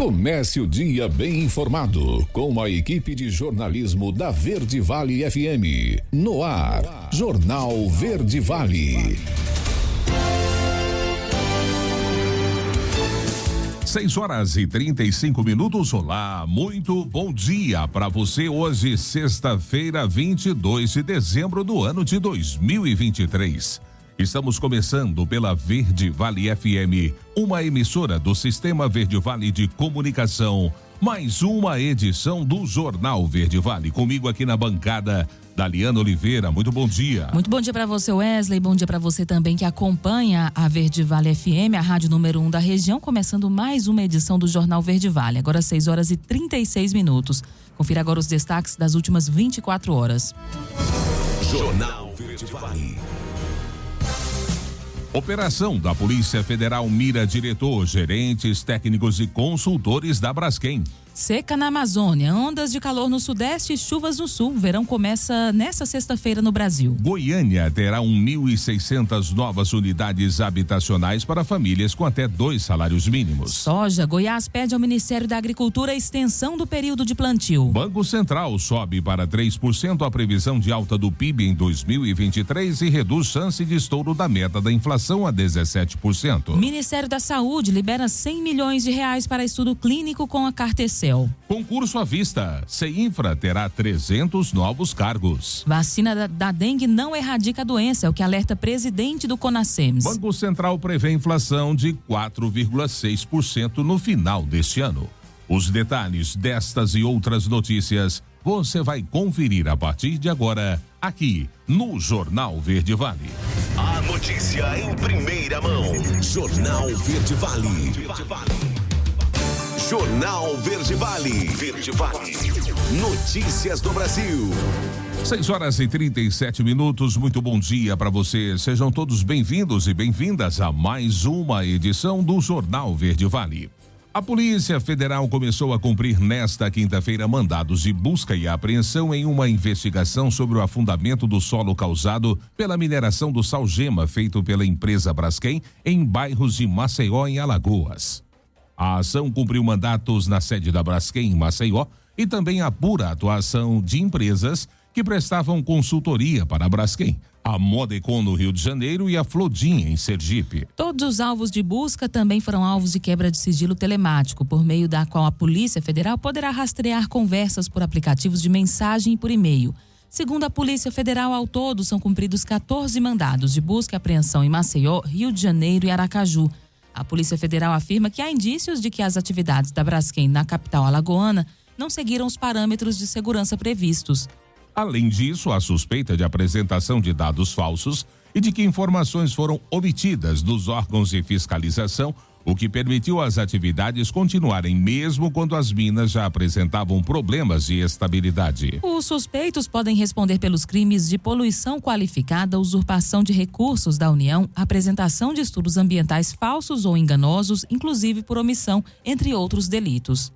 Comece o dia bem informado com a equipe de jornalismo da Verde Vale FM. No ar, Jornal Verde Vale. 6h35. Olá, muito bom dia para você. Hoje, sexta-feira, 22 de dezembro do ano de 2023. Estamos começando pela Verde Vale FM, uma emissora do Sistema Verde Vale de Comunicação. Mais uma edição do Jornal Verde Vale. Comigo aqui na bancada, Daliana Oliveira. Muito bom dia. Muito bom dia para você, Wesley. Bom dia para você também que acompanha a Verde Vale FM, a rádio número 1 da região, começando mais uma edição do Jornal Verde Vale. Agora 6h36. Confira agora os destaques das últimas 24 horas. Jornal Verde Vale. Operação da Polícia Federal mira diretor, gerentes, técnicos e consultores da Braskem. Seca na Amazônia, ondas de calor no sudeste e chuvas no sul. O verão começa nesta sexta-feira no Brasil. Goiânia terá 1.600 novas unidades habitacionais para famílias com até 2 salários mínimos. Soja, Goiás pede ao Ministério da Agricultura a extensão do período de plantio. Banco Central sobe para 3% a previsão de alta do PIB em 2023 e reduz chance de estouro da meta da inflação a 17%. Ministério da Saúde libera R$100 milhões para estudo clínico com a Cartecel. Concurso à vista. CEINFRA terá 300 novos cargos. Vacina da dengue não erradica a doença, é o que alerta presidente do CONASEMS. Banco Central prevê inflação de 4,6% no final deste ano. Os detalhes destas e outras notícias você vai conferir a partir de agora, aqui no Jornal Verde Vale. A notícia em primeira mão. Jornal Verde Vale. Jornal Verde Vale. Verde Vale. Notícias do Brasil. 6h37. Muito bom dia para você. Sejam todos bem-vindos e bem-vindas a mais uma edição do Jornal Verde Vale. A Polícia Federal começou a cumprir nesta quinta-feira mandados de busca e apreensão em uma investigação sobre o afundamento do solo causado pela mineração do sal-gema feito pela empresa Braskem em bairros de Maceió, em Alagoas. A ação cumpriu mandatos na sede da Braskem em Maceió e também apura a atuação de empresas que prestavam consultoria para a Braskem, a Modecon no Rio de Janeiro e a Flodin em Sergipe. Todos os alvos de busca também foram alvos de quebra de sigilo telemático, por meio da qual a Polícia Federal poderá rastrear conversas por aplicativos de mensagem e por e-mail. Segundo a Polícia Federal, ao todo são cumpridos 14 mandados de busca e apreensão em Maceió, Rio de Janeiro e Aracaju. A Polícia Federal afirma que há indícios de que as atividades da Braskem na capital alagoana não seguiram os parâmetros de segurança previstos. Além disso, há suspeita de apresentação de dados falsos e de que informações foram omitidas dos órgãos de fiscalização, o que permitiu às atividades continuarem mesmo quando as minas já apresentavam problemas de estabilidade. Os suspeitos podem responder pelos crimes de poluição qualificada, usurpação de recursos da União, apresentação de estudos ambientais falsos ou enganosos, inclusive por omissão, entre outros delitos.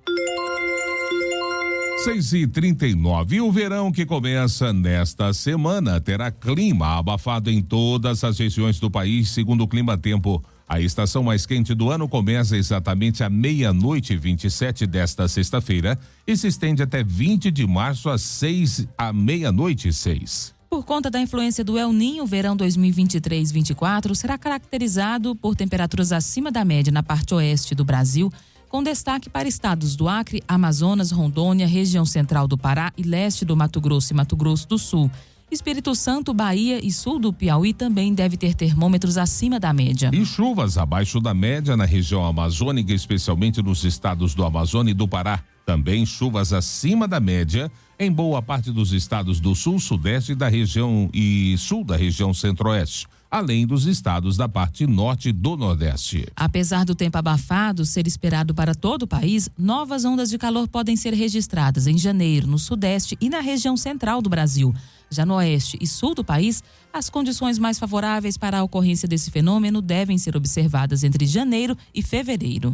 6h39. O verão que começa nesta semana terá clima abafado em todas as regiões do país, segundo o Clima Tempo. A estação mais quente do ano começa exatamente à 00:27 desta sexta-feira e se estende até 20 de março às 00:06. Por conta da influência do El Niño, o verão 2023-24 será caracterizado por temperaturas acima da média na parte oeste do Brasil, com destaque para estados do Acre, Amazonas, Rondônia, região central do Pará e leste do Mato Grosso e Mato Grosso do Sul. Espírito Santo, Bahia e sul do Piauí também deve ter termômetros acima da média. E chuvas abaixo da média na região amazônica, especialmente nos estados do Amazonas e do Pará. Também chuvas acima da média em boa parte dos estados do sul, sudeste da região e sul da região centro-oeste, além dos estados da parte norte do nordeste. Apesar do tempo abafado ser esperado para todo o país, novas ondas de calor podem ser registradas em janeiro, no sudeste e na região central do Brasil. Já no oeste e sul do país, as condições mais favoráveis para a ocorrência desse fenômeno devem ser observadas entre janeiro e fevereiro.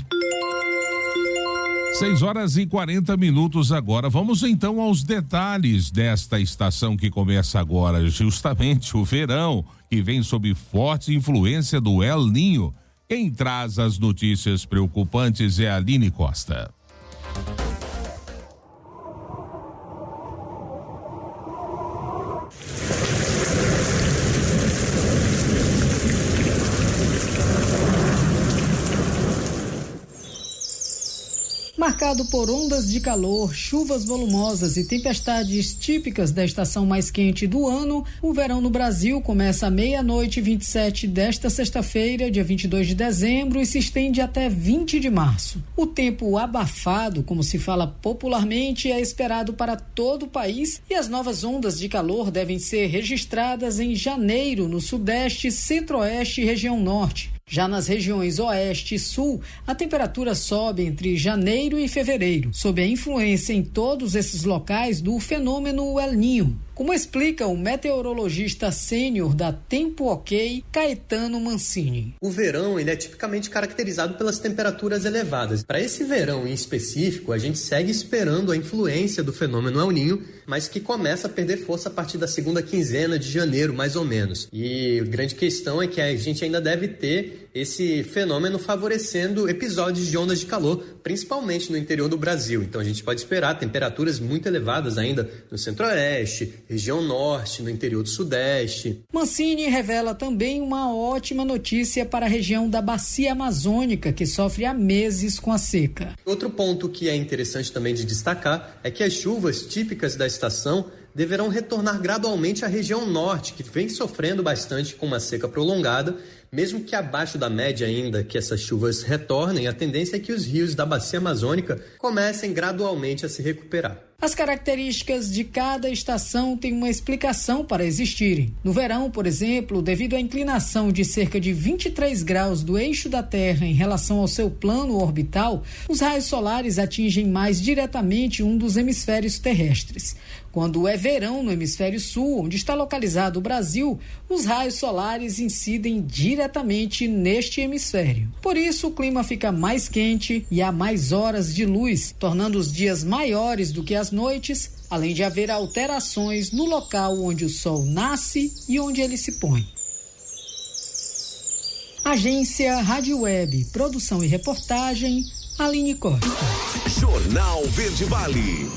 6h40 agora. Vamos então aos detalhes desta estação que começa agora, justamente o verão, que vem sob forte influência do El Niño. Quem traz as notícias preocupantes é a Aline Costa. Marcado por ondas de calor, chuvas volumosas e tempestades típicas da estação mais quente do ano, o verão no Brasil começa à meia-noite 27 desta sexta-feira, dia 22 de dezembro, e se estende até 20 de março. O tempo abafado, como se fala popularmente, é esperado para todo o país e as novas ondas de calor devem ser registradas em janeiro no Sudeste, Centro-Oeste e região Norte. Já nas regiões Oeste e Sul, a temperatura sobe entre janeiro e fevereiro, sob a influência em todos esses locais do fenômeno El Niño, como explica o meteorologista sênior da Tempo OK, Caetano Mancini. O verão ele é tipicamente caracterizado pelas temperaturas elevadas. Para esse verão em específico, a gente segue esperando a influência do fenômeno El Niño, mas que começa a perder força a partir da segunda quinzena de janeiro, mais ou menos. E a grande questão é que a gente ainda deve ter esse fenômeno favorecendo episódios de ondas de calor, principalmente no interior do Brasil. Então a gente pode esperar temperaturas muito elevadas ainda no Centro-Oeste, região Norte, no interior do Sudeste. Mancini revela também uma ótima notícia para a região da Bacia Amazônica, que sofre há meses com a seca. Outro ponto que é interessante também de destacar é que as chuvas típicas da estação deverão retornar gradualmente à região Norte, que vem sofrendo bastante com uma seca prolongada. Mesmo que abaixo da média ainda que essas chuvas retornem, a tendência é que os rios da Bacia Amazônica comecem gradualmente a se recuperar. As características de cada estação têm uma explicação para existirem. No verão, por exemplo, devido à inclinação de cerca de 23 graus do eixo da Terra em relação ao seu plano orbital, os raios solares atingem mais diretamente um dos hemisférios terrestres. Quando é verão no hemisfério sul, onde está localizado o Brasil, os raios solares incidem diretamente neste hemisfério. Por isso, o clima fica mais quente e há mais horas de luz, tornando os dias maiores do que as noites, além de haver alterações no local onde o sol nasce e onde ele se põe. Agência Rádio Web, produção e reportagem, Aline Costa. Jornal Verde Vale.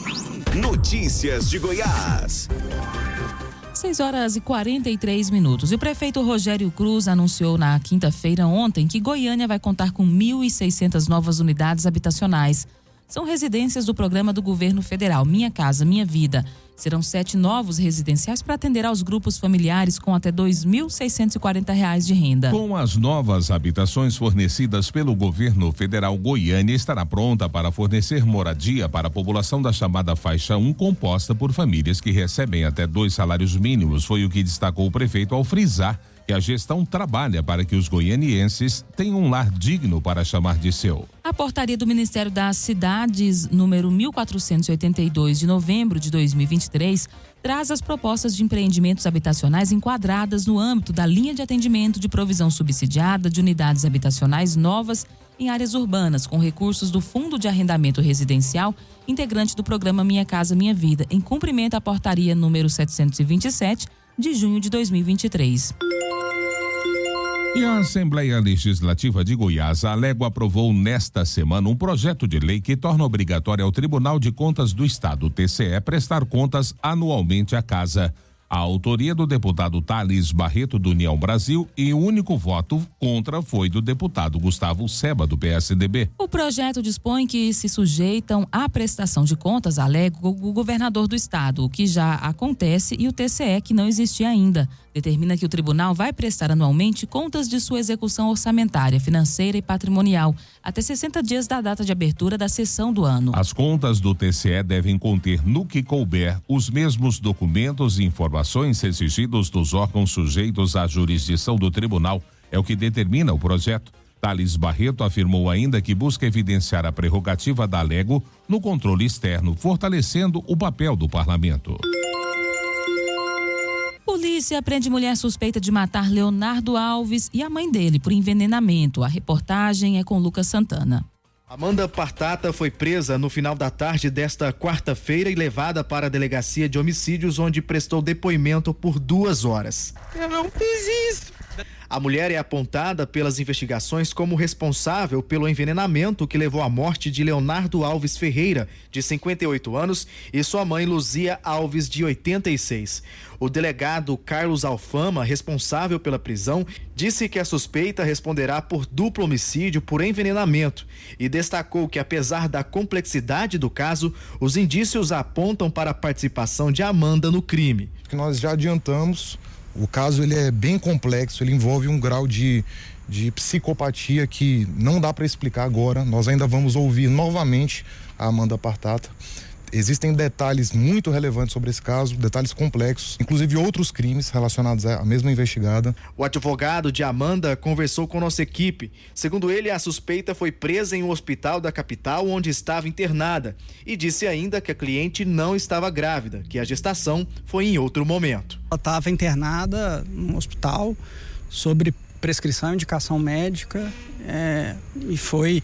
Notícias de Goiás. 6h43. E o prefeito Rogério Cruz anunciou na quinta-feira ontem que Goiânia vai contar com 1.600 novas unidades habitacionais. São residências do programa do governo federal Minha Casa Minha Vida. Serão 7 novos residenciais para atender aos grupos familiares com até R$ 2.640 de renda. Com as novas habitações fornecidas pelo governo federal, Goiânia estará pronta para fornecer moradia para a população da chamada faixa 1, composta por famílias que recebem até 2 salários mínimos. Foi o que destacou o prefeito ao frisar que a gestão trabalha para que os goianienses tenham um lar digno para chamar de seu. A portaria do Ministério das Cidades, número 1482, de novembro de 2023, traz as propostas de empreendimentos habitacionais enquadradas no âmbito da linha de atendimento de provisão subsidiada de unidades habitacionais novas em áreas urbanas, com recursos do Fundo de Arrendamento Residencial, integrante do programa Minha Casa Minha Vida, em cumprimento à portaria número 727, de junho de 2023. E a Assembleia Legislativa de Goiás, a Alego, aprovou nesta semana um projeto de lei que torna obrigatório ao Tribunal de Contas do Estado, TCE, prestar contas anualmente à Casa. A autoria do deputado Thales Barreto, do União Brasil, e o único voto contra foi do deputado Gustavo Seba, do PSDB. O projeto dispõe que se sujeitam à prestação de contas, alega o governador do estado, o que já acontece, e o TCE, que não existia ainda. Determina que o tribunal vai prestar anualmente contas de sua execução orçamentária, financeira e patrimonial, até 60 dias da data de abertura da sessão do ano. As contas do TCE devem conter, no que couber, os mesmos documentos e informações exigidos dos órgãos sujeitos à jurisdição do tribunal. É o que determina o projeto. Thales Barreto afirmou ainda que busca evidenciar a prerrogativa da Alego no controle externo, fortalecendo o papel do parlamento. Polícia prende mulher suspeita de matar Leonardo Alves e a mãe dele por envenenamento. A reportagem é com Lucas Santana. Amanda Partata foi presa no final da tarde desta quarta-feira e levada para a delegacia de homicídios, onde prestou depoimento por 2 horas. Eu não fiz isso. A mulher é apontada pelas investigações como responsável pelo envenenamento que levou à morte de Leonardo Alves Ferreira, de 58 anos, e sua mãe Luzia Alves, de 86. O delegado Carlos Alfama, responsável pela prisão, disse que a suspeita responderá por duplo homicídio por envenenamento e destacou que, apesar da complexidade do caso, os indícios apontam para a participação de Amanda no crime. Nós já adiantamos. O caso ele é bem complexo, ele envolve um grau de psicopatia que não dá para explicar agora. Nós ainda vamos ouvir novamente a Amanda Partata. Existem detalhes muito relevantes sobre esse caso, detalhes complexos, inclusive outros crimes relacionados à mesma investigada. O advogado de Amanda conversou com nossa equipe. Segundo ele, a suspeita foi presa em um hospital da capital onde estava internada e disse ainda que a cliente não estava grávida, que a gestação foi em outro momento. Ela estava internada no hospital sobre prescrição e indicação médica e foi...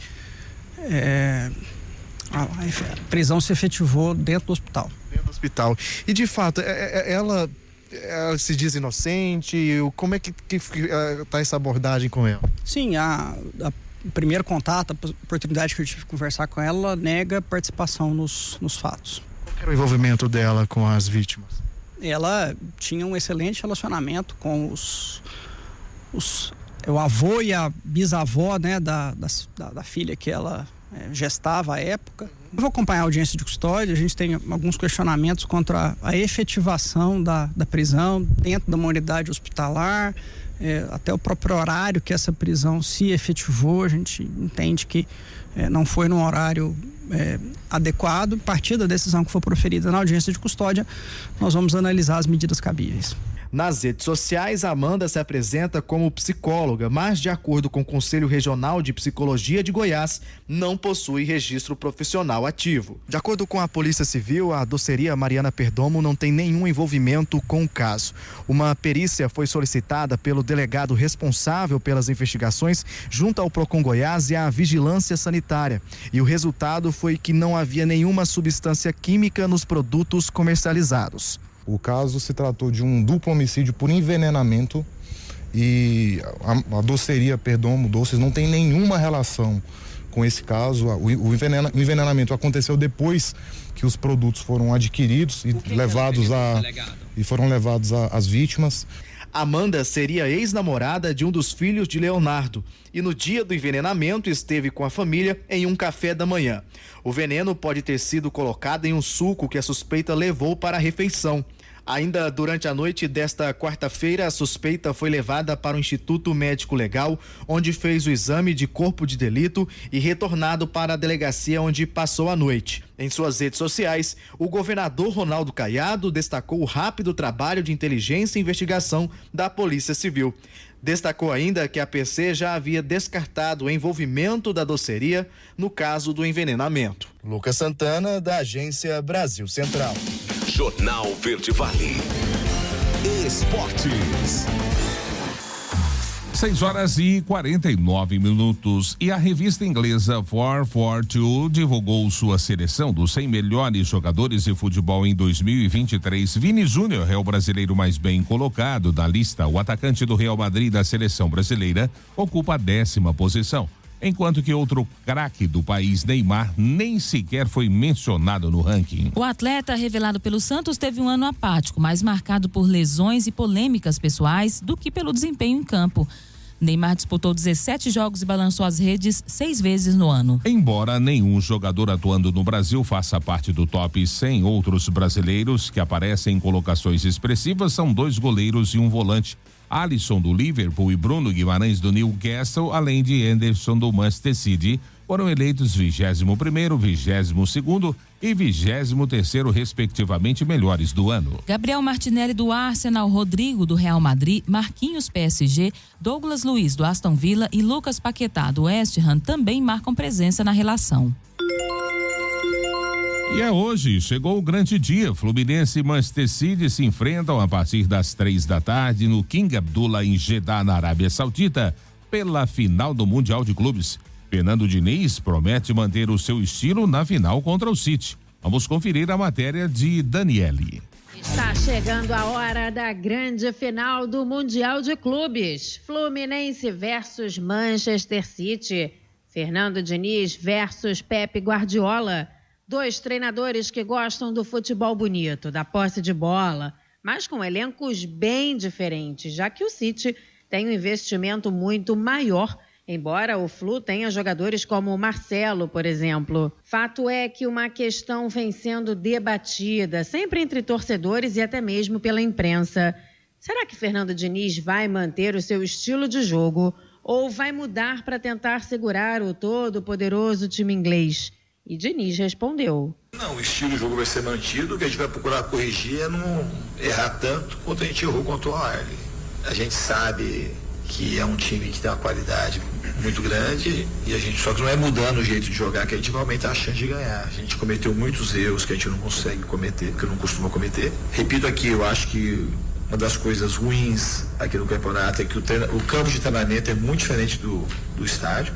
A prisão se efetivou dentro do hospital. Dentro do hospital. E de fato, ela se diz inocente? Como é que está essa abordagem com ela? Sim, o primeiro contato, a oportunidade que eu tive de conversar com ela, nega participação nos fatos. Qual era o envolvimento dela com as vítimas? Ela tinha um excelente relacionamento com o avô e a bisavó, né, da filha que ela gestava à época. Eu vou acompanhar a audiência de custódia. A gente tem alguns questionamentos contra a efetivação da prisão dentro de uma unidade hospitalar, até o próprio horário que essa prisão se efetivou. A gente entende que não foi num horário adequado. A partir da decisão que for proferida na audiência de custódia, nós vamos analisar as medidas cabíveis. Nas redes sociais, Amanda se apresenta como psicóloga, mas de acordo com o Conselho Regional de Psicologia de Goiás, não possui registro profissional ativo. De acordo com a Polícia Civil, a doceria Mariana Perdomo não tem nenhum envolvimento com o caso. Uma perícia foi solicitada pelo delegado responsável pelas investigações junto ao Procon Goiás e à Vigilância Sanitária. E o resultado foi que não havia nenhuma substância química nos produtos comercializados. O caso se tratou de um duplo homicídio por envenenamento e a doceria Perdomo Doces não tem nenhuma relação com esse caso. O envenenamento aconteceu depois que os produtos foram adquiridos e foram levados às vítimas. Amanda seria ex-namorada de um dos filhos de Leonardo e no dia do envenenamento esteve com a família em um café da manhã. O veneno pode ter sido colocado em um suco que a suspeita levou para a refeição. Ainda durante a noite desta quarta-feira, a suspeita foi levada para o Instituto Médico Legal, onde fez o exame de corpo de delito e retornado para a delegacia onde passou a noite. Em suas redes sociais, o governador Ronaldo Caiado destacou o rápido trabalho de inteligência e investigação da Polícia Civil. Destacou ainda que a PC já havia descartado o envolvimento da doceria no caso do envenenamento. Lucas Santana, da Agência Brasil Central. Jornal Verde Vale. Esportes. 6:49. E a revista inglesa 442 divulgou sua seleção dos 100 melhores jogadores de futebol em 2023. Vini Júnior é o brasileiro mais bem colocado da lista. O atacante do Real Madrid da seleção brasileira ocupa a 10ª posição, enquanto que outro craque do país, Neymar, nem sequer foi mencionado no ranking. O atleta revelado pelo Santos teve um ano apático, mais marcado por lesões e polêmicas pessoais do que pelo desempenho em campo. Neymar disputou 17 jogos e balançou as redes 6 vezes no ano. Embora nenhum jogador atuando no Brasil faça parte do top 100, outros brasileiros que aparecem em colocações expressivas são 2 goleiros e um volante. Alisson do Liverpool e Bruno Guimarães do Newcastle, além de Anderson do Manchester City, foram eleitos 21º, 22º e 23º, respectivamente, melhores do ano. Gabriel Martinelli do Arsenal, Rodrigo do Real Madrid, Marquinhos PSG, Douglas Luiz do Aston Villa e Lucas Paquetá do West Ham também marcam presença na relação. E hoje, chegou o grande dia. Fluminense e Manchester City se enfrentam a partir das 3 da tarde no King Abdullah em Jeddah, na Arábia Saudita, pela final do Mundial de Clubes. Fernando Diniz promete manter o seu estilo na final contra o City. Vamos conferir a matéria de Daniele. Está chegando a hora da grande final do Mundial de Clubes. Fluminense versus Manchester City. Fernando Diniz versus Pep Guardiola. 2 treinadores que gostam do futebol bonito, da posse de bola, mas com elencos bem diferentes, já que o City tem um investimento muito maior, embora o Flu tenha jogadores como o Marcelo, por exemplo. Fato é que uma questão vem sendo debatida, sempre entre torcedores e até mesmo pela imprensa. Será que Fernando Diniz vai manter o seu estilo de jogo ou vai mudar para tentar segurar o todo-poderoso time inglês? E Diniz respondeu: Não, o estilo de jogo vai ser mantido, o que a gente vai procurar corrigir é não errar tanto quanto a gente errou contra o Arley. A gente sabe que é um time que tem uma qualidade muito grande e a gente só que não é mudando o jeito de jogar que a gente vai aumentar a chance de ganhar. A gente cometeu muitos erros que a gente não consegue cometer, que não costuma cometer. Repito aqui, eu acho que uma das coisas ruins aqui no campeonato é que o campo de treinamento é muito diferente do estádio.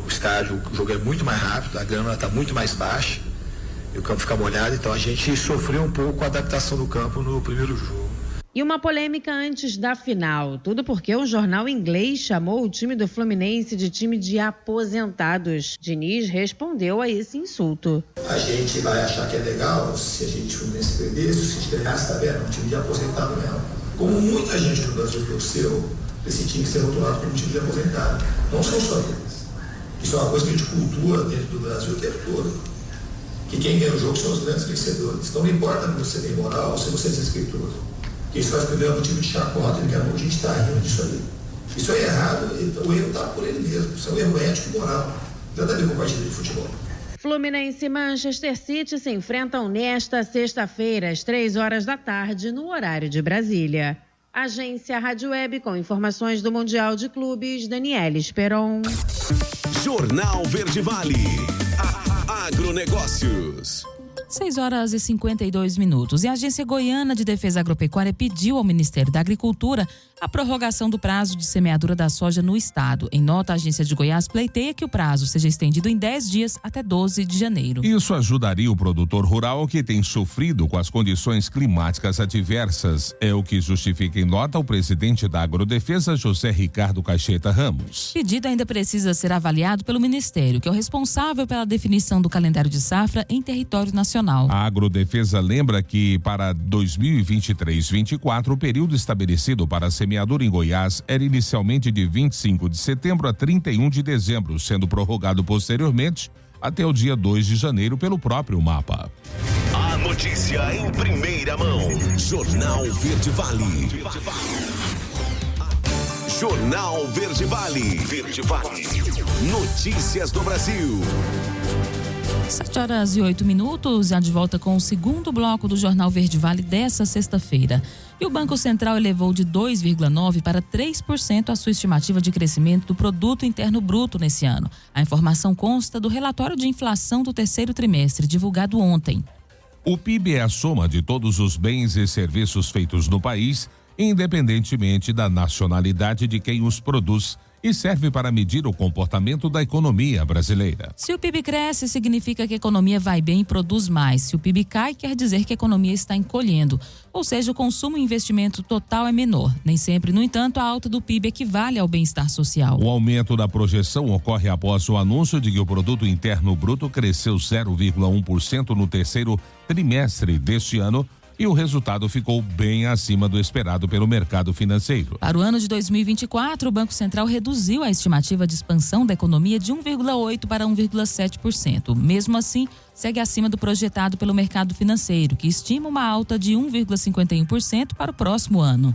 O estádio, o jogo é muito mais rápido, a grama está muito mais baixa e o campo fica molhado, então a gente sofreu um pouco com a adaptação do campo no primeiro jogo. E uma polêmica antes da final, tudo porque um jornal inglês chamou o time do Fluminense de time de aposentados. Diniz respondeu a esse insulto. A gente vai achar que é legal se a gente Fluminense perder, se a gente ganhasse, tá vendo? Um time de aposentado mesmo. Como muita gente no Brasil torceu, esse time ser rotulado como um time de aposentado. Não são só eles. Isso é uma coisa que a gente cultua dentro do Brasil o tempo todo. Que quem ganha o jogo são os grandes vencedores. Então não importa se você tem moral ou se você é desrespeitoso. Porque isso faz perder um time de chacota, ele ganhou, a gente está rindo disso aí. Isso é errado, o erro está por ele mesmo. Isso é um erro ético e moral. Não tem nada a ver com partida de futebol. Fluminense e Manchester City se enfrentam nesta sexta-feira, às 15h, no horário de Brasília. Agência Rádio Web com informações do Mundial de Clubes, Daniela Esperon. Jornal Verde Vale. Agronegócios. 6h52. E a Agência Goiana de Defesa Agropecuária pediu ao Ministério da Agricultura a prorrogação do prazo de semeadura da soja no estado. Em nota, a agência de Goiás pleiteia que o prazo seja estendido em 10 dias até 12 de janeiro. Isso ajudaria o produtor rural que tem sofrido com as condições climáticas adversas. É o que justifica em nota o presidente da Agrodefesa, José Ricardo Caixeta Ramos. O pedido ainda precisa ser avaliado pelo Ministério, que é o responsável pela definição do calendário de safra em território nacional. A Agrodefesa lembra que para 2023-24, o período estabelecido para a semeadura em Goiás era inicialmente de 25 de setembro a 31 de dezembro, sendo prorrogado posteriormente até o dia 2 de janeiro pelo próprio mapa. A notícia em primeira mão. Jornal Verde Vale. Jornal Verde Vale. Verde Vale. Notícias do Brasil. 7h08, já de volta com o segundo bloco do Jornal Verde Vale dessa sexta-feira. E o Banco Central elevou de 2,9% para 3% a sua estimativa de crescimento do Produto Interno Bruto nesse ano. A informação consta do relatório de inflação do terceiro trimestre, divulgado ontem. O PIB é a soma de todos os bens e serviços feitos no país, independentemente da nacionalidade de quem os produz, e serve para medir o comportamento da economia brasileira. Se o PIB cresce, significa que a economia vai bem e produz mais. Se o PIB cai, quer dizer que a economia está encolhendo. Ou seja, o consumo e investimento total é menor. Nem sempre, no entanto, a alta do PIB equivale ao bem-estar social. O aumento da projeção ocorre após o anúncio de que o Produto Interno Bruto cresceu 0,1% no terceiro trimestre deste ano, e o resultado ficou bem acima do esperado pelo mercado financeiro. Para o ano de 2024, o Banco Central reduziu a estimativa de expansão da economia de 1,8% para 1,7%. Mesmo assim, segue acima do projetado pelo mercado financeiro, que estima uma alta de 1,51% para o próximo ano.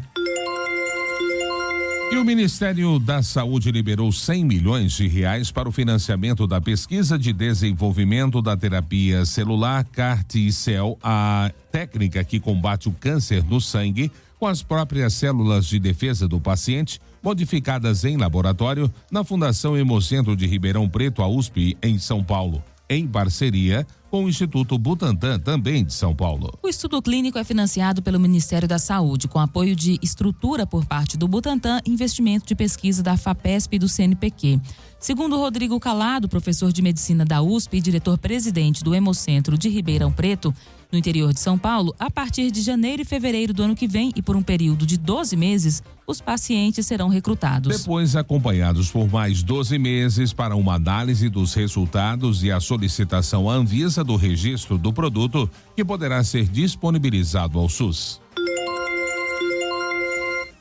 E o Ministério da Saúde liberou 100 milhões de reais para o financiamento da pesquisa de desenvolvimento da terapia celular CAR-T-cell, a técnica que combate o câncer no sangue com as próprias células de defesa do paciente, modificadas em laboratório, na Fundação Hemocentro de Ribeirão Preto, a USP, em São Paulo, em parceria com o Instituto Butantan, também de São Paulo. O estudo clínico é financiado pelo Ministério da Saúde, com apoio de estrutura por parte do Butantan e investimento de pesquisa da FAPESP e do CNPq. Segundo Rodrigo Calado, professor de medicina da USP e diretor-presidente do Hemocentro de Ribeirão Preto, No interior de São Paulo, a partir de janeiro e fevereiro do ano que vem e por um período de 12 meses, os pacientes serão recrutados. Depois acompanhados por mais 12 meses para uma análise dos resultados e a solicitação à Anvisa do registro do produto, que poderá ser disponibilizado ao SUS.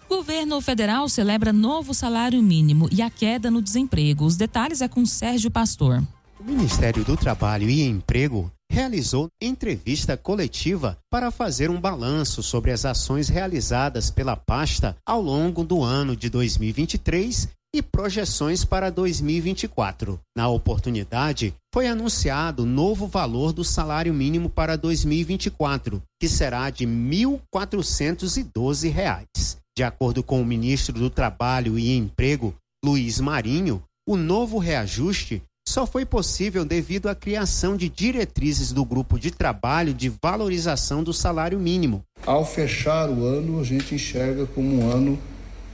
O governo federal celebra novo salário mínimo e a queda no desemprego. Os detalhes é com Sérgio Pastor. O Ministério do Trabalho e Emprego realizou entrevista coletiva para fazer um balanço sobre as ações realizadas pela pasta ao longo do ano de 2023 e projeções para 2024. Na oportunidade, foi anunciado o novo valor do salário mínimo para 2024, que será de R$ 1.412. De acordo com o ministro do Trabalho e Emprego, Luiz Marinho, o novo reajuste só foi possível devido à criação de diretrizes do grupo de trabalho de valorização do salário mínimo. Ao fechar o ano, a gente enxerga como um ano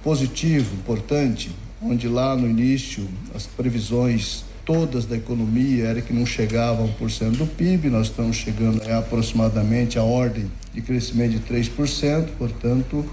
positivo, importante, onde lá no início as previsões todas da economia era que não chegava a 1% do PIB, nós estamos chegando a aproximadamente a ordem de crescimento de 3%, portanto,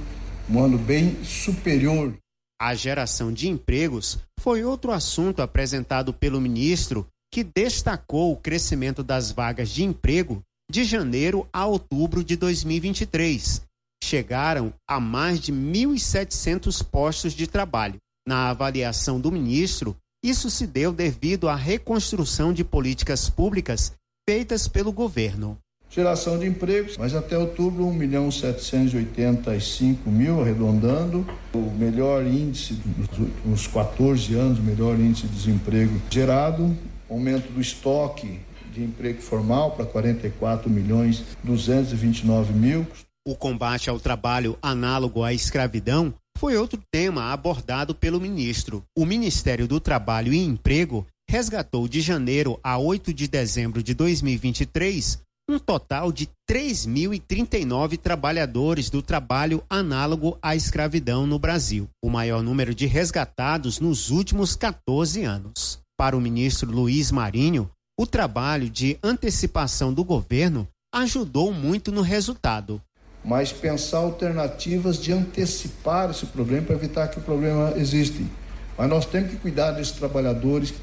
um ano bem superior. A geração de empregos foi outro assunto apresentado pelo ministro, que destacou o crescimento das vagas de emprego de janeiro a outubro de 2023. Chegaram a mais de 1.700 postos de trabalho. Na avaliação do ministro, isso se deu devido à reconstrução de políticas públicas feitas pelo governo. Geração de empregos, mas até outubro 1.785.000, arredondando, o melhor índice nos últimos 14 anos, o melhor índice de desemprego gerado, aumento do estoque de emprego formal para 44.229.000. O combate ao trabalho análogo à escravidão foi outro tema abordado pelo ministro. O Ministério do Trabalho e Emprego resgatou de janeiro a 8 de dezembro de 2023 um total de 3.039 trabalhadores do trabalho análogo à escravidão no Brasil, o maior número de resgatados nos últimos 14 anos. Para o ministro Luiz Marinho, o trabalho de antecipação do governo ajudou muito no resultado. Mas pensar alternativas de antecipar esse problema para evitar que o problema exista. Mas nós temos que cuidar desses trabalhadores que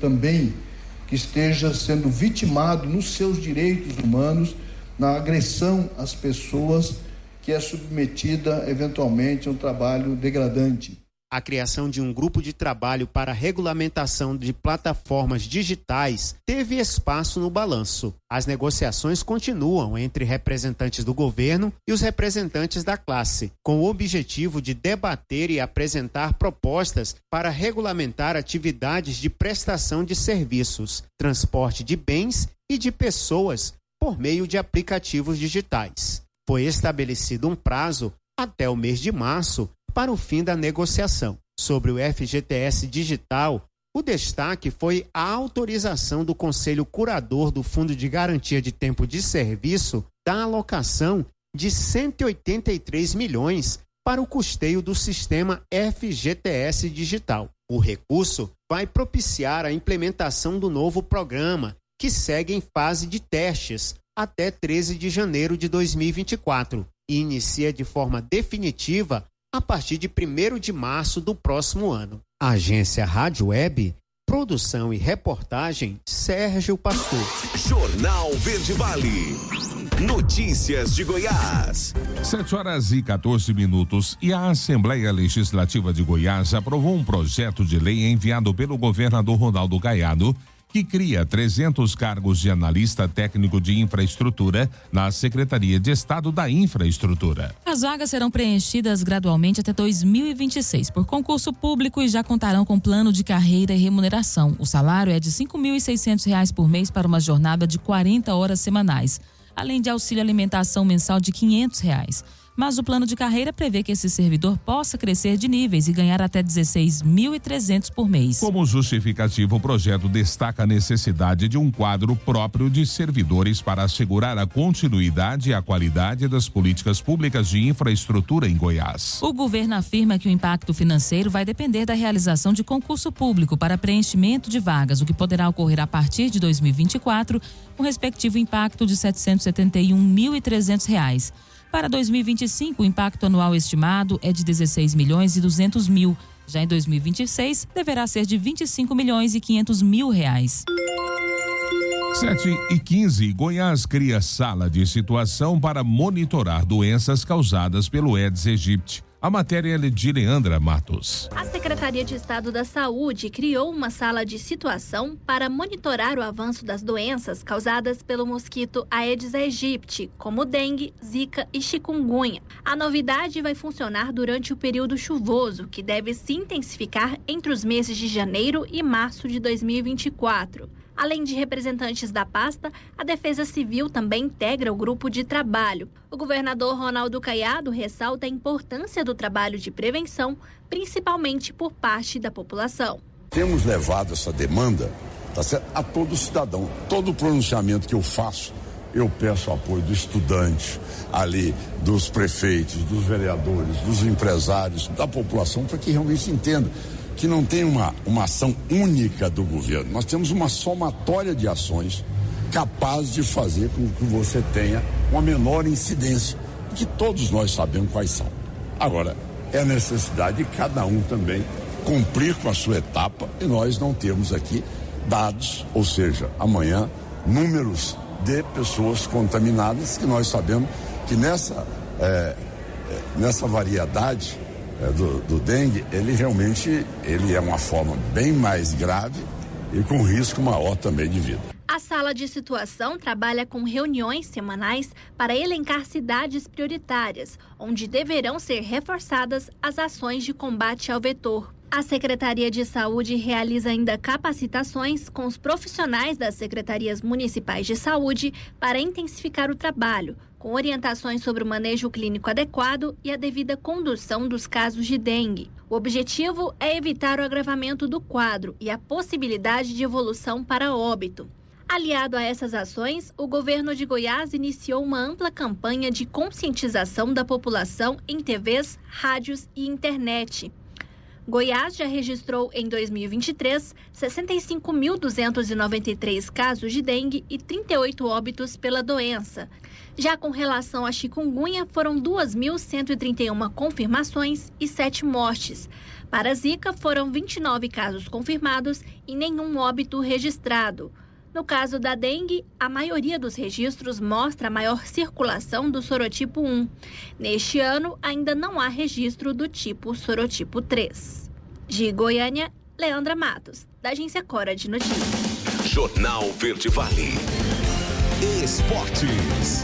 esteja sendo vitimado nos seus direitos humanos, na agressão às pessoas, que é submetida eventualmente a um trabalho degradante. A criação de um grupo de trabalho para a regulamentação de plataformas digitais teve espaço no balanço. As negociações continuam entre representantes do governo e os representantes da classe, com o objetivo de debater e apresentar propostas para regulamentar atividades de prestação de serviços, transporte de bens e de pessoas por meio de aplicativos digitais. Foi estabelecido um prazo até o mês de março para o fim da negociação. Sobre o FGTS digital, o destaque foi a autorização do Conselho Curador do Fundo de Garantia de Tempo de Serviço da alocação de 183 milhões para o custeio do sistema FGTS digital. O recurso vai propiciar a implementação do novo programa, que segue em fase de testes até 13 de janeiro de 2024 e inicia de forma definitiva a partir de 1º de março do próximo ano. Agência Rádio Web, produção e reportagem, Sérgio Pastor. Jornal Verde Vale. Notícias de Goiás. 7h14. E a Assembleia Legislativa de Goiás aprovou um projeto de lei enviado pelo governador Ronaldo Caiado, que cria 300 cargos de analista técnico de infraestrutura na Secretaria de Estado da Infraestrutura. As vagas serão preenchidas gradualmente até 2026 por concurso público e já contarão com plano de carreira e remuneração. O salário é de R$ 5.600 por mês para uma jornada de 40 horas semanais, além de auxílio alimentação mensal de R$ 500. Mas o plano de carreira prevê que esse servidor possa crescer de níveis e ganhar até R$ 16.300 por mês. Como justificativa, o projeto destaca a necessidade de um quadro próprio de servidores para assegurar a continuidade e a qualidade das políticas públicas de infraestrutura em Goiás. O governo afirma que o impacto financeiro vai depender da realização de concurso público para preenchimento de vagas, o que poderá ocorrer a partir de 2024, com respectivo impacto de R$ 771.300. Para 2025, o impacto anual estimado é de 16.200.000. Já em 2026, deverá ser de 25.500.000 reais. 7h15, Goiás cria sala de situação para monitorar doenças causadas pelo Aedes aegypti. A matéria é de Leandra Matos. A Secretaria de Estado da Saúde criou uma sala de situação para monitorar o avanço das doenças causadas pelo mosquito Aedes aegypti, como dengue, zika e chikungunya. A novidade vai funcionar durante o período chuvoso, que deve se intensificar entre os meses de janeiro e março de 2024. Além de representantes da pasta, a Defesa Civil também integra o grupo de trabalho. O governador Ronaldo Caiado ressalta a importância do trabalho de prevenção, principalmente por parte da população. Temos levado essa demanda, tá certo, a todo cidadão. Todo pronunciamento que eu faço, eu peço apoio do estudante, ali, dos prefeitos, dos vereadores, dos empresários, da população, para que realmente se entenda que não tem uma ação única do governo. Nós temos uma somatória de ações capazes de fazer com que você tenha uma menor incidência, que todos nós sabemos quais são. Agora, é a necessidade de cada um também cumprir com a sua etapa, e nós não temos aqui dados, ou seja, amanhã, números de pessoas contaminadas, que nós sabemos que nessa variedade do dengue, ele realmente é uma forma bem mais grave e com risco maior também de vida. A sala de situação trabalha com reuniões semanais para elencar cidades prioritárias, onde deverão ser reforçadas as ações de combate ao vetor. A Secretaria de Saúde realiza ainda capacitações com os profissionais das secretarias municipais de saúde para intensificar o trabalho, com orientações sobre o manejo clínico adequado e a devida condução dos casos de dengue. O objetivo é evitar o agravamento do quadro e a possibilidade de evolução para óbito. Aliado a essas ações, o governo de Goiás iniciou uma ampla campanha de conscientização da população em TVs, rádios e internet. Goiás já registrou em 2023 65.293 casos de dengue e 38 óbitos pela doença. Já com relação à chikungunya, foram 2.131 confirmações e 7 mortes. Para a zika, foram 29 casos confirmados e nenhum óbito registrado. No caso da dengue, a maioria dos registros mostra a maior circulação do sorotipo 1. Neste ano, ainda não há registro do tipo sorotipo 3. De Goiânia, Leandra Matos, da Agência Cora de Notícias. Jornal Verde Vale. Esportes.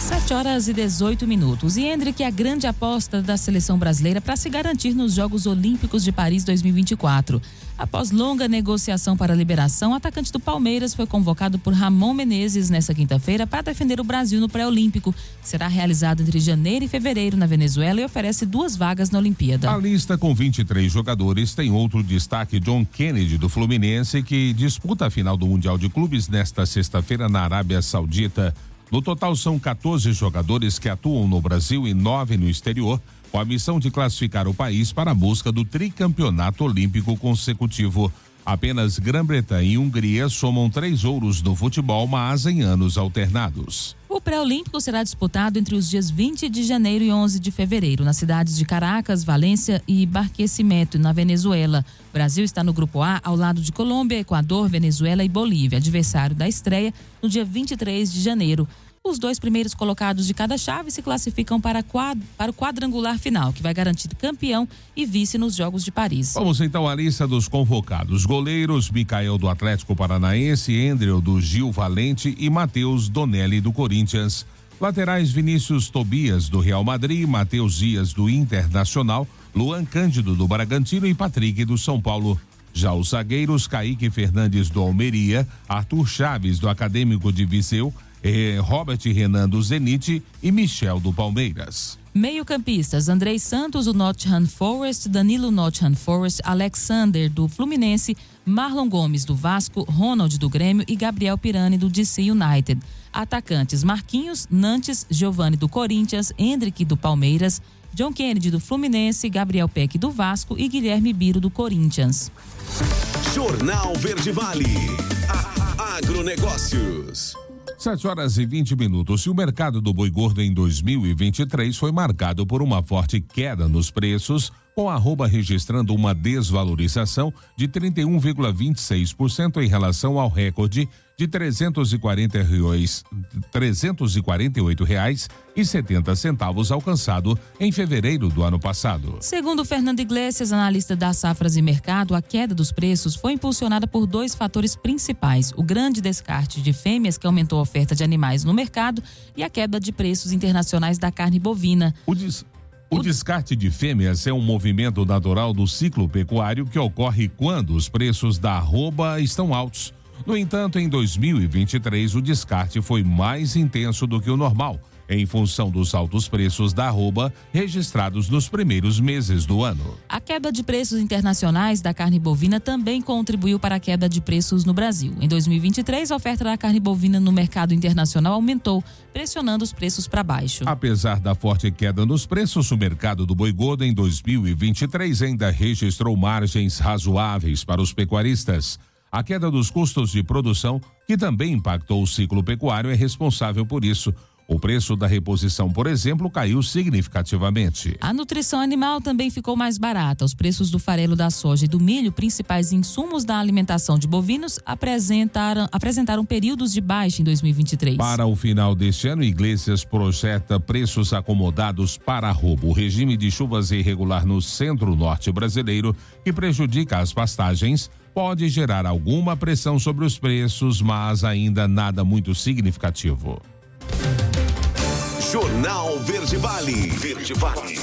7h18. E Hendrick é a grande aposta da seleção brasileira para se garantir nos Jogos Olímpicos de Paris 2024. Após longa negociação para a liberação, o atacante do Palmeiras foi convocado por Ramon Menezes nesta quinta-feira para defender o Brasil no pré-olímpico, que será realizado entre janeiro e fevereiro na Venezuela e oferece 2 vagas na Olimpíada. A lista com 23 jogadores tem outro destaque: John Kennedy, do Fluminense, que disputa a final do Mundial de Clubes nesta sexta-feira na Arábia Saudita. No total, são 14 jogadores que atuam no Brasil e 9 no exterior, com a missão de classificar o país para a busca do tricampeonato olímpico consecutivo. Apenas Grã-Bretanha e Hungria somam 3 ouros no futebol, mas em anos alternados. O pré-olímpico será disputado entre os dias 20 de janeiro e 11 de fevereiro, nas cidades de Caracas, Valência e Barquisimeto, na Venezuela. O Brasil está no grupo A, ao lado de Colômbia, Equador, Venezuela e Bolívia, adversário da estreia no dia 23 de janeiro. Os 2 primeiros colocados de cada chave se classificam para o quadrangular final, que vai garantir campeão e vice nos Jogos de Paris. Vamos então à lista dos convocados. Goleiros: Micael, do Atlético Paranaense, Endrel, do Gil Valente e Matheus Donelli, do Corinthians. Laterais: Vinícius Tobias, do Real Madrid, Matheus Dias, do Internacional, Luan Cândido, do Bragantino e Patrick, do São Paulo. Já os zagueiros: Kaique Fernandes, do Almeria, Arthur Chaves, do Acadêmico de Viseu, Robert Renan do Zenit e Michel do Palmeiras. Meio-campistas: Andrei Santos, do Nottingham Forest, Danilo Nottingham Forest, Alexander, do Fluminense, Marlon Gomes, do Vasco, Ronald, do Grêmio e Gabriel Pirani, do DC United. Atacantes: Marquinhos, Nantes, Giovani, do Corinthians, Hendrick, do Palmeiras, John Kennedy, do Fluminense, Gabriel Peck, do Vasco e Guilherme Biro, do Corinthians. Jornal Verde Vale. Agronegócios. 7h20. E o mercado do boi gordo em 2023 foi marcado por uma forte queda nos preços, com a arroba registrando uma desvalorização de 31,26% em relação ao recorde de R$ 348,70 alcançado em fevereiro do ano passado. Segundo Fernando Iglesias, analista das safras e mercado, a queda dos preços foi impulsionada por dois fatores principais: o grande descarte de fêmeas, que aumentou a oferta de animais no mercado, e a queda de preços internacionais da carne bovina. O descarte de fêmeas é um movimento natural do ciclo pecuário que ocorre quando os preços da arroba estão altos. No entanto, em 2023, o descarte foi mais intenso do que o normal, em função dos altos preços da arroba registrados nos primeiros meses do ano. A queda de preços internacionais da carne bovina também contribuiu para a queda de preços no Brasil. Em 2023, a oferta da carne bovina no mercado internacional aumentou, pressionando os preços para baixo. Apesar da forte queda nos preços, o mercado do boi gordo em 2023 ainda registrou margens razoáveis para os pecuaristas. A queda dos custos de produção, que também impactou o ciclo pecuário, é responsável por isso. O preço da reposição, por exemplo, caiu significativamente. A nutrição animal também ficou mais barata. Os preços do farelo da soja e do milho, principais insumos da alimentação de bovinos, apresentaram períodos de baixa em 2023. Para o final deste ano, Iglesias projeta preços acomodados para arroba. O regime de chuvas irregular no centro-norte brasileiro, que prejudica as pastagens, pode gerar alguma pressão sobre os preços, mas ainda nada muito significativo. Jornal Verde Vale. Verde Vale.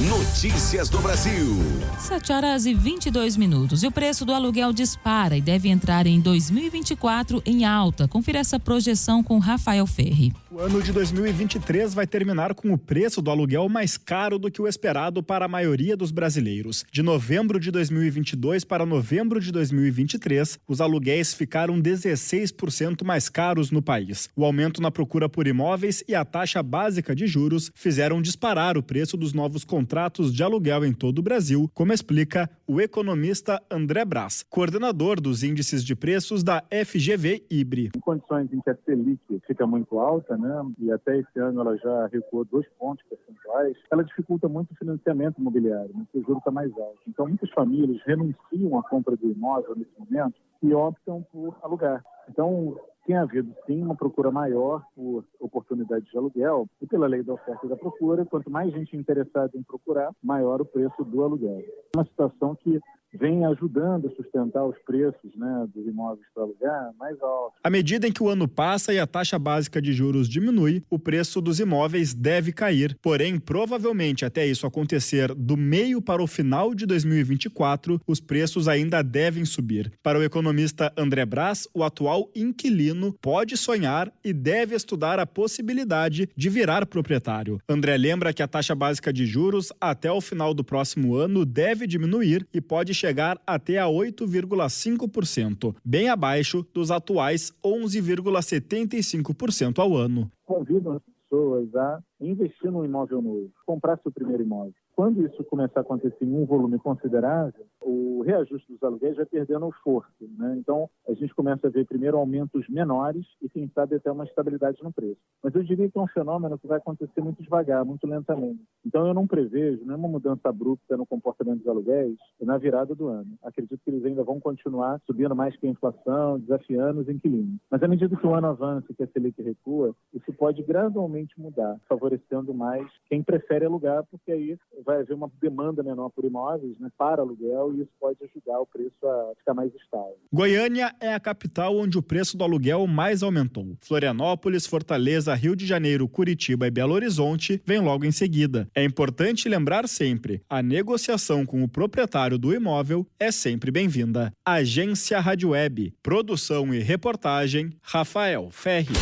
Notícias do Brasil. 7h22. E o preço do aluguel dispara e deve entrar em 2024 em alta. Confira essa projeção com Rafael Ferri. O ano de 2023 vai terminar com o preço do aluguel mais caro do que o esperado para a maioria dos brasileiros. De novembro de 2022 para novembro de 2023, os aluguéis ficaram 16% mais caros no país. O aumento na procura por imóveis e a taxa básica de juros fizeram disparar o preço dos novos contratos de aluguel em todo o Brasil, como explica o economista André Brás, coordenador dos índices de preços da FGV IBRE. Em condições em que a Selic fica muito alta, e até esse ano ela já recuou 2 pontos percentuais, ela dificulta muito o financiamento imobiliário, porque o juro está mais alto. Então, muitas famílias renunciam à compra do imóvel nesse momento e optam por alugar. Então, tem havido, sim, uma procura maior por oportunidades de aluguel e pela lei da oferta e da procura, quanto mais gente interessada em procurar, maior o preço do aluguel. É uma situação que vem ajudando a sustentar os preços dos imóveis para alugar mais altos. À medida em que o ano passa e a taxa básica de juros diminui, o preço dos imóveis deve cair. Porém, provavelmente até isso acontecer do meio para o final de 2024, os preços ainda devem subir. Para o economista André Brás, o atual inquilino pode sonhar e deve estudar a possibilidade de virar proprietário. André lembra que a taxa básica de juros até o final do próximo ano deve diminuir e pode chegar até a 8,5%, bem abaixo dos atuais 11,75% ao ano. Convidam as pessoas a investir num imóvel novo, comprar seu primeiro imóvel. Quando isso começar a acontecer em um volume considerável, o reajuste dos aluguéis vai perdendo força, Então, a gente começa a ver primeiro aumentos menores e, quem sabe, até uma estabilidade no preço. Mas eu diria que é um fenômeno que vai acontecer muito devagar, muito lentamente. Então, eu não prevejo nenhuma mudança abrupta no comportamento dos aluguéis na virada do ano. Acredito que eles ainda vão continuar subindo mais que a inflação, desafiando os inquilinos. Mas, à medida que o ano avança e que a Selic recua, isso pode gradualmente mudar, favorecendo mais quem prefere alugar, porque aí vai haver uma demanda menor por imóveis para aluguel e isso pode ajudar o preço a ficar mais estável. Goiânia é a capital onde o preço do aluguel mais aumentou. Florianópolis, Fortaleza, Rio de Janeiro, Curitiba e Belo Horizonte vêm logo em seguida. É importante lembrar sempre, a negociação com o proprietário do imóvel é sempre bem-vinda. Agência Rádio Web, produção e reportagem, Rafael Ferri.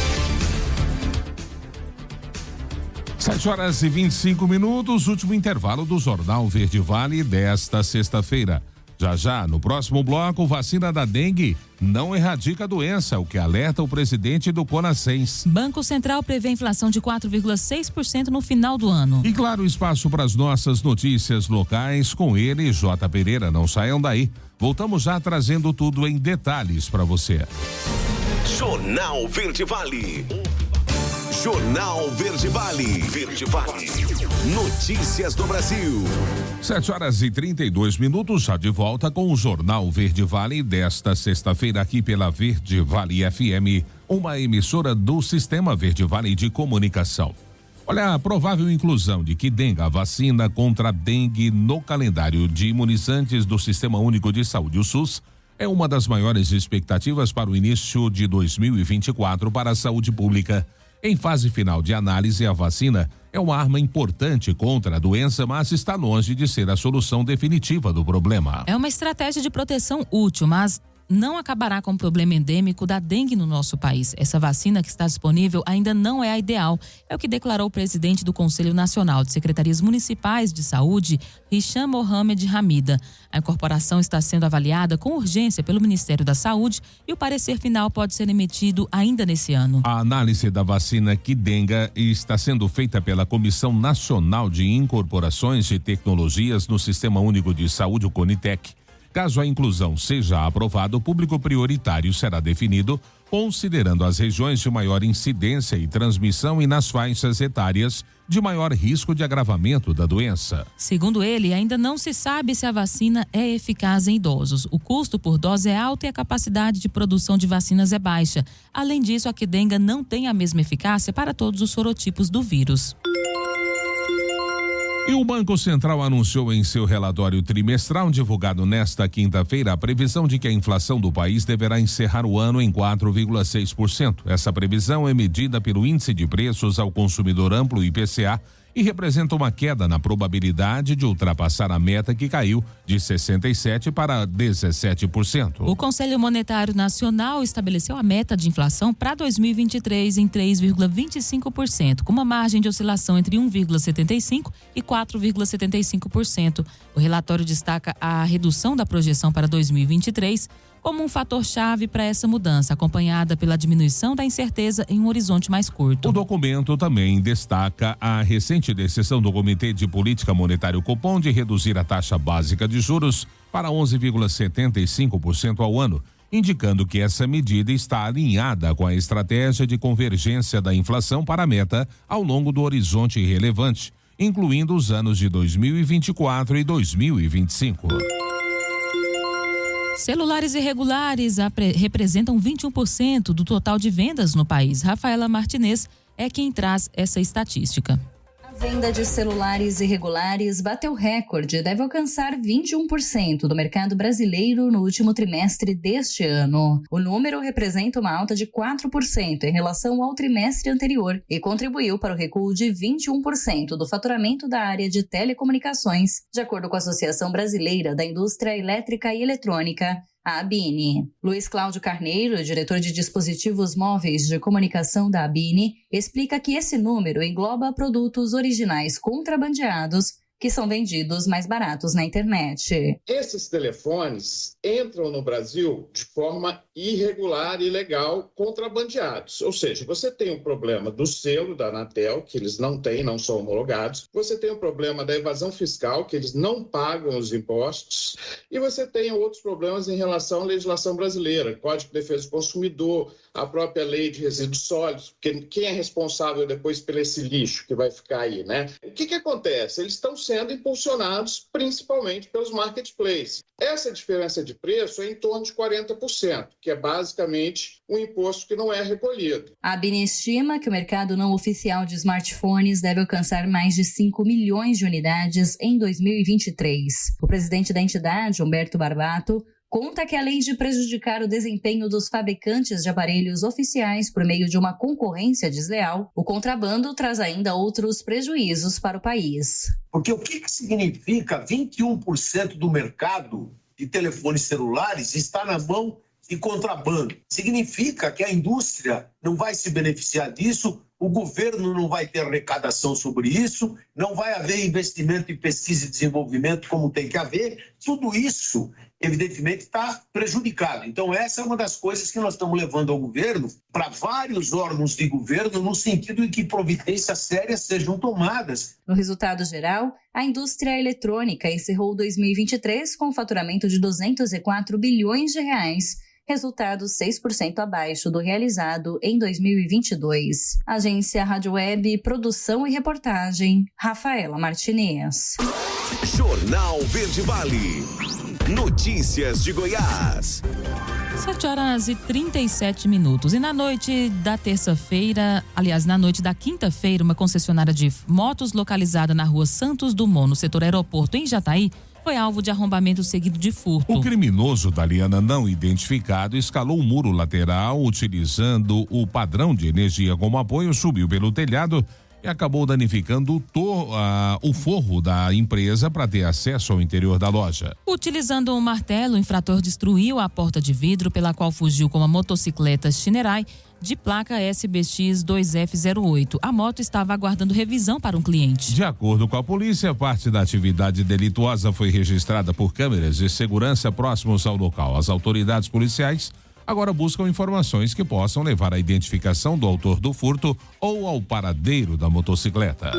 7h25, último intervalo do Jornal Verde Vale desta sexta-feira. Já, no próximo bloco, vacina da dengue não erradica a doença, o que alerta o presidente do Conascens. Banco Central prevê inflação de 4,6% no final do ano. E claro, espaço para as nossas notícias locais com ele, J. Pereira. Não saiam daí. Voltamos já trazendo tudo em detalhes para você. Jornal Verde Vale. Jornal Verde Vale. Verde Vale. Notícias do Brasil. 7h32, já de volta com o Jornal Verde Vale desta sexta-feira aqui pela Verde Vale FM, uma emissora do Sistema Verde Vale de Comunicação. Olha, a provável inclusão de Qdenga, a vacina contra a dengue, no calendário de imunizantes do Sistema Único de Saúde, o SUS, é uma das maiores expectativas para o início de 2024 para a saúde pública. Em fase final de análise, a vacina é uma arma importante contra a doença, mas está longe de ser a solução definitiva do problema. É uma estratégia de proteção útil, mas não acabará com o problema endêmico da dengue no nosso país. Essa vacina que está disponível ainda não é a ideal, é o que declarou o presidente do Conselho Nacional de Secretarias Municipais de Saúde, Hisham Mohamed Hamida. A incorporação está sendo avaliada com urgência pelo Ministério da Saúde e o parecer final pode ser emitido ainda nesse ano. A análise da vacina Qdenga está sendo feita pela Comissão Nacional de Incorporações e Tecnologias no Sistema Único de Saúde, o CONITEC. Caso a inclusão seja aprovada, o público prioritário será definido considerando as regiões de maior incidência e transmissão e nas faixas etárias de maior risco de agravamento da doença. Segundo ele, ainda não se sabe se a vacina é eficaz em idosos. O custo por dose é alto e a capacidade de produção de vacinas é baixa. Além disso, a Qdenga não tem a mesma eficácia para todos os sorotipos do vírus. E o Banco Central anunciou em seu relatório trimestral divulgado nesta quinta-feira a previsão de que a inflação do país deverá encerrar o ano em 4,6%. Essa previsão é medida pelo Índice de Preços ao Consumidor Amplo, IPCA, e representa uma queda na probabilidade de ultrapassar a meta que caiu de 67% para 17%. O Conselho Monetário Nacional estabeleceu a meta de inflação para 2023 em 3,25%, com uma margem de oscilação entre 1,75% e 4,75%. O relatório destaca a redução da projeção para 2023 como um fator-chave para essa mudança, acompanhada pela diminuição da incerteza em um horizonte mais curto. O documento também destaca a recente decisão do Comitê de Política Monetária Copom de reduzir a taxa básica de juros para 11,75% ao ano, indicando que essa medida está alinhada com a estratégia de convergência da inflação para a meta ao longo do horizonte relevante, incluindo os anos de 2024 e 2025. Celulares irregulares representam 21% do total de vendas no país. Rafaela Martinez é quem traz essa estatística. A venda de celulares irregulares bateu recorde e deve alcançar 21% do mercado brasileiro no último trimestre deste ano. O número representa uma alta de 4% em relação ao trimestre anterior e contribuiu para o recuo de 21% do faturamento da área de telecomunicações, de acordo com a Associação Brasileira da Indústria Elétrica e Eletrônica, a ABINE. Luiz Cláudio Carneiro, diretor de dispositivos móveis de comunicação da ABINE, explica que esse número engloba produtos originais contrabandeados que são vendidos mais baratos na internet. Esses telefones entram no Brasil de forma irregular e ilegal, contrabandeados. Ou seja, você tem o problema do selo da Anatel, que eles não têm, não são homologados. Você tem o problema da evasão fiscal, que eles não pagam os impostos. E você tem outros problemas em relação à legislação brasileira, Código de Defesa do Consumidor, a própria lei de resíduos sólidos, porque quem é responsável depois por esse lixo que vai ficar aí, né? O que acontece? Eles estão sendo impulsionados principalmente pelos marketplaces. Essa diferença de preço é em torno de 40%, que é basicamente um imposto que não é recolhido. A ABINE estima que o mercado não oficial de smartphones deve alcançar mais de 5 milhões de unidades em 2023. O presidente da entidade, Humberto Barbato, conta que, além de prejudicar o desempenho dos fabricantes de aparelhos oficiais por meio de uma concorrência desleal, o contrabando traz ainda outros prejuízos para o país. Porque o que significa 21% do mercado de telefones celulares está na mão de contrabando? Significa que a indústria não vai se beneficiar disso o governo não vai ter arrecadação sobre isso, não vai haver investimento em pesquisa e desenvolvimento como tem que haver. Tudo isso, evidentemente, está prejudicado. Então, essa é uma das coisas que nós estamos levando ao governo, para vários órgãos de governo, no sentido de que providências sérias sejam tomadas. No resultado geral, a indústria eletrônica encerrou 2023 com um faturamento de 204 bilhões de reais, resultado 6% abaixo do realizado em 2022. Agência Rádio Web, produção e reportagem, Rafaela Martinez. Jornal Verde Vale. Notícias de Goiás. 7h37. E na noite da terça-feira, aliás, na noite da quinta-feira, uma concessionária de motos localizada na rua Santos Dumont, no setor aeroporto em Jataí, foi alvo de arrombamento seguido de furto. O criminoso, Daliana, não identificado, escalou o muro lateral utilizando o padrão de energia como apoio, subiu pelo telhado e acabou danificando o forro da empresa para ter acesso ao interior da loja. Utilizando um martelo, o infrator destruiu a porta de vidro pela qual fugiu com uma motocicleta Shinerai de placa SBX 2F08. A moto estava aguardando revisão para um cliente. De acordo com a polícia, parte da atividade delituosa foi registrada por câmeras de segurança próximos ao local. As autoridades policiais agora buscam informações que possam levar à identificação do autor do furto ou ao paradeiro da motocicleta.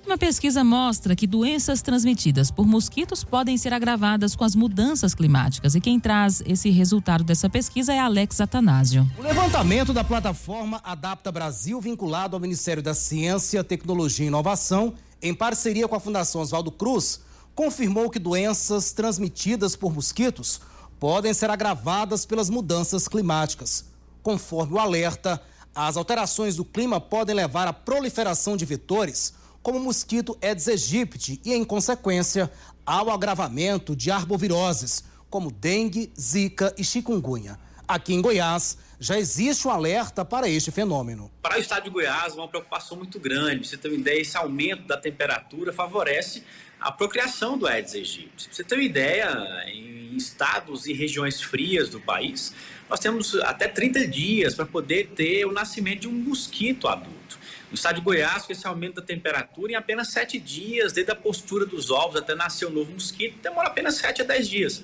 Uma pesquisa mostra que doenças transmitidas por mosquitos podem ser agravadas com as mudanças climáticas. E quem traz esse resultado dessa pesquisa é Alex Atanásio. O levantamento da plataforma Adapta Brasil, vinculado ao Ministério da Ciência, Tecnologia e Inovação, em parceria com a Fundação Oswaldo Cruz, confirmou que doenças transmitidas por mosquitos podem ser agravadas pelas mudanças climáticas. Conforme o alerta, as alterações do clima podem levar à proliferação de vetores, como o mosquito Aedes aegypti, e, em consequência, ao agravamento de arboviroses, como dengue, zika e chikungunya. Aqui em Goiás, já existe um alerta para este fenômeno. Para o estado de Goiás, uma preocupação muito grande. Pra você ter uma ideia, esse aumento da temperatura favorece a procriação do Aedes aegypti. Para você ter uma ideia, em estados e regiões frias do país, nós temos até 30 dias para poder ter o nascimento de um mosquito adulto. No estado de Goiás, com esse aumento da temperatura, em apenas 7 dias, desde a postura dos ovos até nascer um novo mosquito, demora apenas 7 a 10 dias.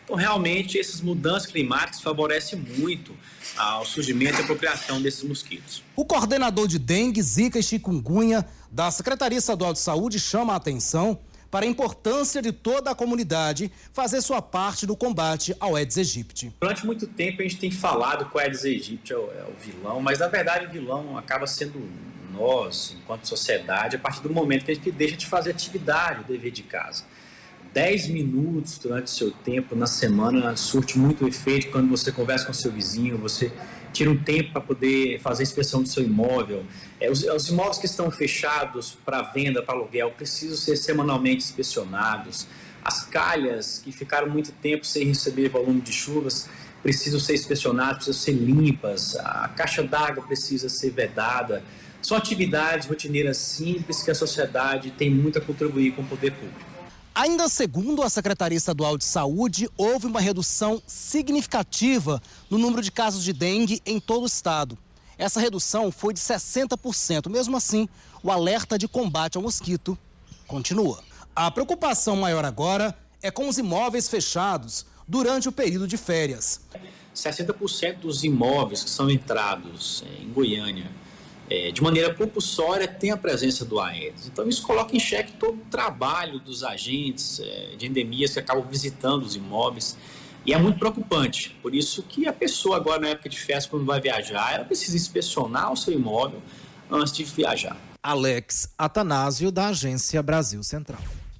Então, realmente, essas mudanças climáticas favorecem muito ao surgimento e a procriação desses mosquitos. O coordenador de dengue, zika e chikungunya da Secretaria Estadual de Saúde chama a atenção para a importância de toda a comunidade fazer sua parte no combate ao Aedes aegypti. Durante muito tempo a gente tem falado que o Aedes aegypti é o vilão, mas na verdade o vilão acaba sendo nós, enquanto sociedade, a partir do momento que a gente deixa de fazer atividade, o dever de casa. 10 minutos durante o seu tempo na semana surte muito efeito quando você conversa com seu vizinho, você tira um tempo para poder fazer a inspeção do seu imóvel. Os imóveis que estão fechados para venda, para aluguel, precisam ser semanalmente inspecionados. As calhas que ficaram muito tempo sem receber volume de chuvas precisam ser inspecionadas, precisam ser limpas. A caixa d'água precisa ser vedada. São atividades rotineiras simples que a sociedade tem muito a contribuir com o poder público. Ainda segundo a Secretaria Estadual de Saúde, houve uma redução significativa no número de casos de dengue em todo o estado. Essa redução foi de 60%. Mesmo assim, o alerta de combate ao mosquito continua. A preocupação maior agora é com os imóveis fechados durante o período de férias. 60% dos imóveis que são entrados em Goiânia de maneira compulsória tem a presença do Aedes. Então isso coloca em xeque todo o trabalho dos agentes de endemias que acabam visitando os imóveis e é muito preocupante. Por isso que a pessoa agora na época de festa, quando vai viajar, ela precisa inspecionar o seu imóvel antes de viajar. Alex Atanásio, da Agência Brasil Central.